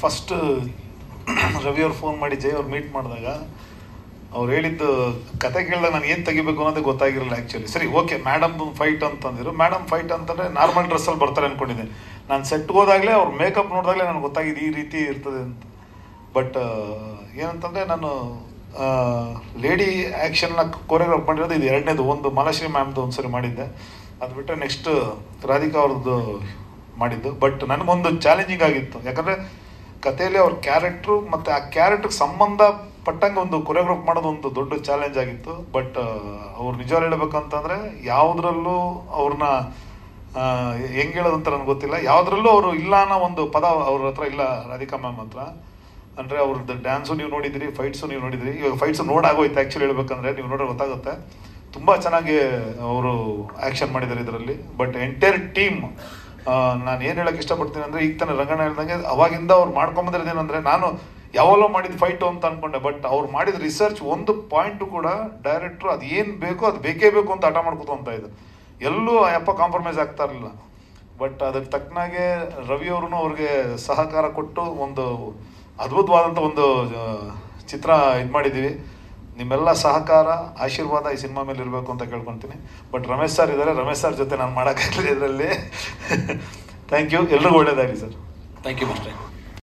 First Ravi ಅವ್ರು phone ಮಾಡಿ ಜೈ ಅವ್ರು ಮೀಟ್ ಮಾಡಿದಾಗ ಅವ್ರು ಹೇಳಿದ್ದು ಕತೆ ಕೇಳಿದಾಗ ನಾನು ಏನು ತೆಗಿಬೇಕು ಅನ್ನೋದೇ ಗೊತ್ತಾಗಿರಲಿಲ್ಲ ಆ್ಯಕ್ಚುಲಿ. ಸರಿ ಓಕೆ ಮೇಡಮ್ ಫೈಟ್ ಅಂತಂದಿರು. ಮೇಡಮ್ ಫೈಟ್ ಅಂತಂದರೆ ನಾರ್ಮಲ್ ಡ್ರೆಸ್ಸಲ್ಲಿ ಬರ್ತಾರೆ ಅಂದ್ಕೊಂಡಿದ್ದೆ. ನಾನು ಸೆಟ್ಗೆ ಹೋದಾಗಲೇ ಅವ್ರ ಮೇಕಪ್ ನೋಡಿದಾಗಲೇ ನನಗೆ ಗೊತ್ತಾಗಿದೆ ಈ ರೀತಿ ಇರ್ತದೆ ಅಂತ. ಬಟ್ ಏನಂತಂದರೆ ನಾನು ಲೇಡಿ ಆ್ಯಕ್ಷನ್ನ ಕೊರಿಯೋಗ್ರಾಫ್ ಮಾಡಿರೋದು ಇದು ಎರಡನೇದು. ಒಂದು ಮಾಲಾಶ್ರೀ ಮ್ಯಾಮ್ದು ಒಂದು ಸರಿ ಮಾಡಿದ್ದೆ, ಅದು ಬಿಟ್ಟರೆ ನೆಕ್ಸ್ಟ್ ರಾಧಿಕಾ ಅವ್ರದ್ದು ಮಾಡಿದ್ದು. ಬಟ್ ನನಗೊಂದು ಚಾಲೆಂಜಿಂಗ್ ಆಗಿತ್ತು, ಯಾಕಂದರೆ ಕಥೆಯಲ್ಲಿ ಅವ್ರ ಕ್ಯಾರೆಕ್ಟ್ರು ಮತ್ತು ಆ ಕ್ಯಾರೆಕ್ಟ್ರಿಗೆ ಸಂಬಂಧಪಟ್ಟಂಗೆ ಒಂದು ಕೊರಿಯೋಗ್ರಾಫ್ ಮಾಡೋದು ಒಂದು ದೊಡ್ಡ ಚಾಲೆಂಜ್ ಆಗಿತ್ತು. ಬಟ್ ಅವ್ರು ನಿಜವಾಗ್ಲೂ ಹೇಳ್ಬೇಕಂತಂದರೆ ಯಾವುದ್ರಲ್ಲೂ ಅವ್ರನ್ನ ಹೆಂಗೆ ಹೇಳೋದಂತ ನನಗೆ ಗೊತ್ತಿಲ್ಲ, ಯಾವುದ್ರಲ್ಲೂ ಅವರು ಇಲ್ಲ ಅನ್ನೋ ಒಂದು ಪದ ಅವ್ರ ಹತ್ರ ಇಲ್ಲ ರಾಧಿಕಾ ಮ್ಯಾಮ್ ಹತ್ರ. ಅಂದರೆ ಅವ್ರದ್ದು ಡ್ಯಾನ್ಸು ನೀವು ನೋಡಿದಿರಿ, ಫೈಟ್ಸು ನೀವು ನೋಡಿದಿರಿ. ಇವಾಗ ಫೈಟ್ಸು ನೋಡಾಗೋಯ್ತು ಆ್ಯಕ್ಚುಲಿ ಹೇಳ್ಬೇಕಂದ್ರೆ, ನೀವು ನೋಡೋ ಗೊತ್ತಾಗುತ್ತೆ. ತುಂಬ ಚೆನ್ನಾಗಿ ಅವರು ಆ್ಯಕ್ಷನ್ ಮಾಡಿದ್ದಾರೆ ಇದರಲ್ಲಿ. ಬಟ್ ಎಂಟೈರ್ ಟೀಮ್, ನಾನು ಏನು ಹೇಳೋಕ್ಕೆ ಇಷ್ಟಪಡ್ತೀನಿ ಅಂದರೆ, ಈಗ ತಾನೇ ರಂಗಣ್ಣ ಹೇಳ್ದಂಗೆ ಅವಾಗಿಂದ ಅವ್ರು ಮಾಡ್ಕೊಂಬಂದಿರೋದೇನೆಂದರೆ, ನಾನು ಯಾವಾಗಲೂ ಮಾಡಿದ ಫೈಟು ಅಂತ ಅಂದ್ಕೊಂಡೆ. ಬಟ್ ಅವ್ರು ಮಾಡಿದ ರಿಸರ್ಚ್ ಒಂದು ಪಾಯಿಂಟು ಕೂಡ ಡೈರೆಕ್ಟ್ರು ಅದು ಏನು ಬೇಕೋ ಅದು ಬೇಕೇ ಬೇಕು ಅಂತ ಹಠ ಮಾಡ್ಕೊತ ಇದ್ದು, ಎಲ್ಲೂ ಅಪ್ಪ ಕಾಂಪ್ರಮೈಸ್ ಆಗ್ತಾ ಇರಲಿಲ್ಲ. ಬಟ್ ಅದಕ್ಕೆ ತಕ್ಕನಾಗೆ ರವಿ ಅವ್ರೂ ಅವ್ರಿಗೆ ಸಹಕಾರ ಕೊಟ್ಟು ಒಂದು ಅದ್ಭುತವಾದಂಥ ಒಂದು ಚಿತ್ರ ಇದು ಮಾಡಿದ್ದೀವಿ. ನಿಮ್ಮೆಲ್ಲ ಸಹಕಾರ ಆಶೀರ್ವಾದ ಈ ಸಿನಿಮಾ ಮೇಲೆ ಇರಬೇಕು ಅಂತ ಕೇಳ್ಕೊತೀನಿ. ಬಟ್ ರಮೇಶ್ ಸರ್ ಇದ್ದಾರೆ, ರಮೇಶ್ ಸರ್ ಜೊತೆ ನಾನು ಮಾಡೋಕ್ಕಾಗಲಿಲ್ಲ ಇದರಲ್ಲಿ. ಥ್ಯಾಂಕ್ ಯು, ಎಲ್ರಿಗೂ ಒಳ್ಳೇದಾಗಲಿ ಸರ್. Thank you master.